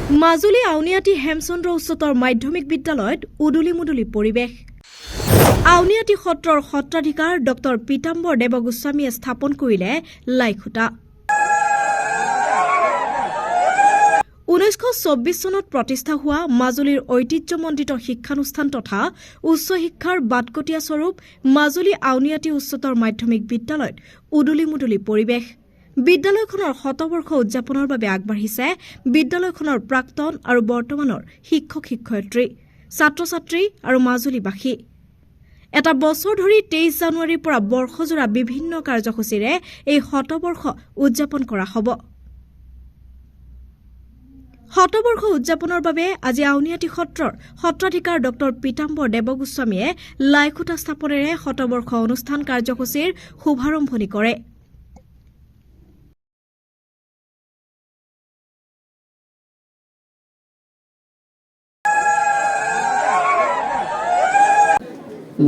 মাজুলী আউনিয়াটি হেমচন্দ্ৰ উচ্চতৰ মাধ্যমিক বিদ্যালয়ত উদুলি-মুদুলি পৰিৱেশ। আউনিয়াটি সত্ৰৰ সত্ৰাধিকাৰ ডক্টৰ পীতাম্বৰ দেৱগোস্বামীয়ে স্থাপন কৰিলে লাইখুটা। 1924 চনত প্ৰতিষ্ঠা হোৱা মাজুলীৰ ঐতিহ্যমণ্ডিত শিক্ষানুষ্ঠান তথা উচ্চ শিক্ষাৰ বাটকটীয়া স্বৰূপ মাজুলী আউনিয়াটি উচ্চতৰ মাধ্যমিক বিদ্যালয়ত উদুলি-মুদুলি পৰিৱেশ। বিদ্যালয়খনৰ শতবৰ্ষ উদযাপনৰ বাবে আগবাঢ়িছে বিদ্যালয়খনৰ প্ৰাক্তন আৰু বৰ্তমানৰ শিক্ষক-শিক্ষয়িত্ৰী, ছাত্ৰ-ছাত্ৰী আৰু মাজুলীবাসী। এটা বছৰ ধৰি 23 জানুৱাৰীৰ পৰা বৰ্ষজোৰা বিভিন্ন কাৰ্যসূচীৰে এই শতবৰ্ষ উদযাপন কৰা হ'ব। শতবৰ্ষ উদযাপনৰ বাবে আজি আউনিয়াটি সত্ৰৰ সত্ৰাধিকাৰ ডক্টৰ পীতাম্বৰ দেৱগোস্বামীয়ে লাইখুটা স্থাপনেৰে শতবৰ্ষ অনুষ্ঠান কাৰ্যসূচীৰ শুভাৰম্ভণি কৰে।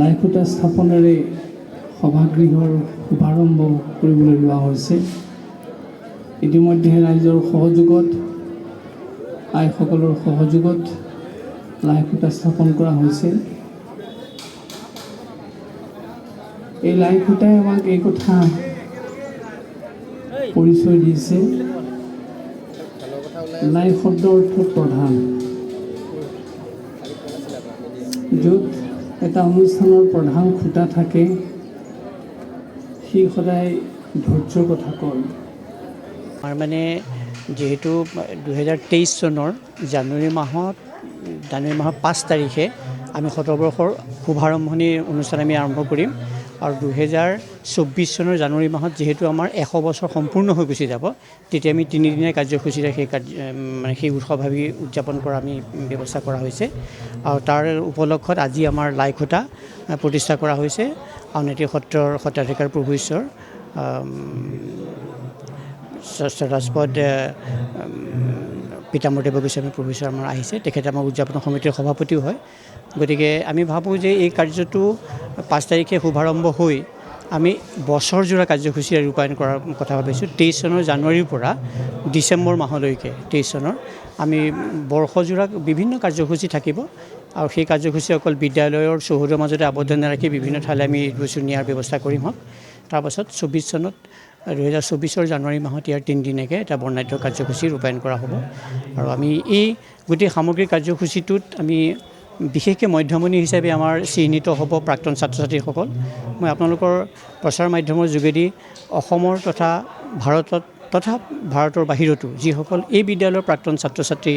লাইখুটা স্থাপনেৰে সভাগৃহৰ শুভাৰম্ভ কৰিবলৈ লোৱা হৈছে। ইতিমধ্যে ৰাইজৰ সহযোগত আইসকলৰ সহযোগত লাইখুটা স্থাপন কৰা হৈছে। এই লাইখুটাই আমাক এই কথা পৰিচয় দিছে, লাই শব্দৰ অৰ্থ প্ৰধান। য'ত এটা অনুষ্ঠানৰ প্ৰধান খুঁটা থাকে সি সদায় ধৈৰ্যৰ কথা কয়। আমাৰ মানে যেহেতু 2023 চনৰ জানুৱাৰী মাহৰ 5 তাৰিখে আমি শতবৰ্ষৰ শুভাৰম্ভণি অনুষ্ঠান আমি আৰম্ভ কৰিম আৰু 2024 চনৰ জানুৱাৰী মাহত যেহেতু আমাৰ 100 বছৰ সম্পূৰ্ণ হৈ গুচি যাব, তেতিয়া আমি 3 দিনীয়া কাৰ্যসূচীৰে সেই উৎসৱ ভাবি উদযাপন কৰা আমি ব্যৱস্থা কৰা হৈছে। আৰু তাৰ উপলক্ষত আজি আমাৰ লাইখুটা প্ৰতিষ্ঠা কৰা হৈছে। আউনিয়াটি সত্ৰৰ সত্ৰাধিকাৰ প্ৰভু ঈশ্বৰ ৰাজপদ পীতাম্বৰ দেৱগোস্বামী প্ৰভু ঈশ্বৰ আমাৰ আহিছে। তেখেতে আমাৰ উদযাপন সমিতিৰ সভাপতিও হয়। গতিকে আমি ভাবোঁ যে এই কাৰ্যটো 5 তাৰিখে শুভাৰম্ভ হৈ আমি বছৰজোৰা কাৰ্যসূচী ৰূপায়ণ কৰাৰ কথা ভাবিছোঁ। 23 চনৰ জানুৱাৰীৰ পৰা ডিচেম্বৰ মাহলৈকে 23 চনৰ আমি বৰ্ষজোৰা বিভিন্ন কাৰ্যসূচী থাকিব আৰু সেই কাৰ্যসূচী অকল বিদ্যালয়ৰ চৌহদৰ মাজতে আৱদ্ধ নাৰাখি বিভিন্ন ঠাইলৈ আমি এই বস্তু নিয়াৰ ব্যৱস্থা কৰিম। তাৰপাছত 24 চনত 2024 জানুৱাৰী মাহত ইয়াৰ 3 দিনীয়াকৈ এটা বৰ্ণাঢ্য কাৰ্যসূচী ৰূপায়ণ কৰা হ'ব। আৰু আমি এই গোটেই সামগ্ৰিক কাৰ্যসূচীটোত আমি বিশেষকৈ মধ্যমণি হিচাপে আমাৰ চিহ্নিত হ'ব প্ৰাক্তন ছাত্ৰ-ছাত্ৰীসকল। মই আপোনালোকৰ প্ৰচাৰ মাধ্যমৰ যোগেদি অসমৰ তথা ভাৰতৰ বাহিৰতো যিসকল এই বিদ্যালয়ৰ প্ৰাক্তন ছাত্ৰ-ছাত্ৰী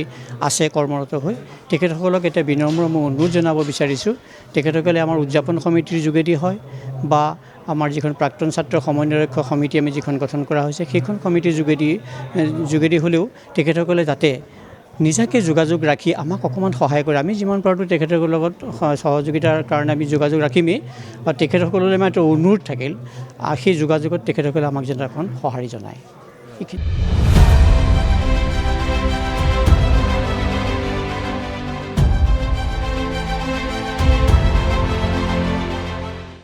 আছে কৰ্মৰত হৈ, তেখেতসকলক এটা বিনম্ৰ মই অনুৰোধ জনাব বিচাৰিছোঁ। তেখেতসকলে আমাৰ উদযাপন সমিতিৰ যোগেদি হয় বা আমাৰ যিখন প্ৰাক্তন ছাত্ৰ সমন্বয়ৰক্ষক সমিতি আমি যিখন গঠন কৰা হৈছে, সেইখন সমিতিৰ যোগেদি হ'লেও তেখেতসকলে যাতে নিজাকৈ যোগাযোগ ৰাখি আমাক অকণমান সহায় কৰে। আমি যিমান পাৰোঁ তেখেতসকলৰ লগত সহযোগিতাৰ কাৰণে আমি যোগাযোগ ৰাখিমেই, বা তেখেতসকললৈ আমাৰ এটা অনুৰোধ থাকিল সেই যোগাযোগত তেখেতসকলে আমাক যেন এখন সঁহাৰি জনায়। এইখিনি।